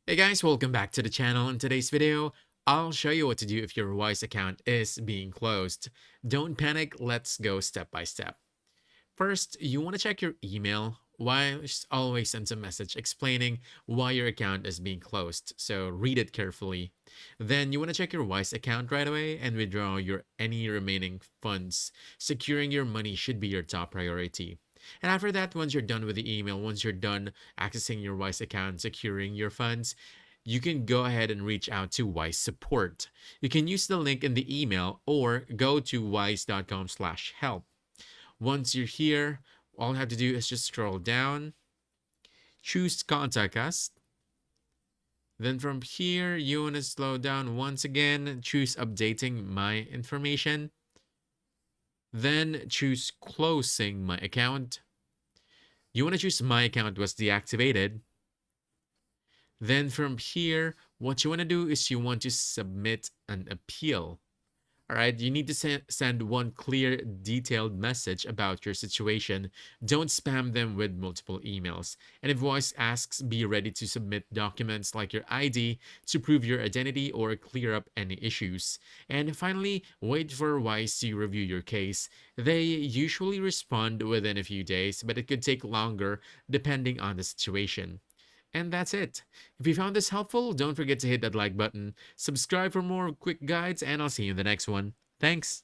Hey guys, welcome back to the channel. In today's video, I'll show you what to do if your Wise account is being closed. Don't panic, let's go step by step. First, you want to check your email. Wise always sends a message explaining why your account is being closed, so read it carefully. Then you want to check your Wise account right away and withdraw your any remaining funds. Securing your money should be your top priority. And after that, once you're done with the email, once you're done accessing your Wise account, securing your funds, you can go ahead and reach out to Wise support. You can use the link in the email or go to wise.com/help. Once you're here, all you have to do is just scroll down, choose contact us. Then from here, you want to slow down once again, choose updating my information. Then choose closing my account. You want to choose my account was deactivated. Then from here, what you want to do is you want to submit an appeal. All right, you need to send one clear, detailed message about your situation. Don't spam them with multiple emails. And if Voice asks, be ready to submit documents like your ID to prove your identity or clear up any issues. And finally, wait for Wise to review your case. They usually respond within a few days, but it could take longer depending on the situation. And that's it. If you found this helpful, don't forget to hit that like button, subscribe for more quick guides, and I'll see you in the next one. Thanks.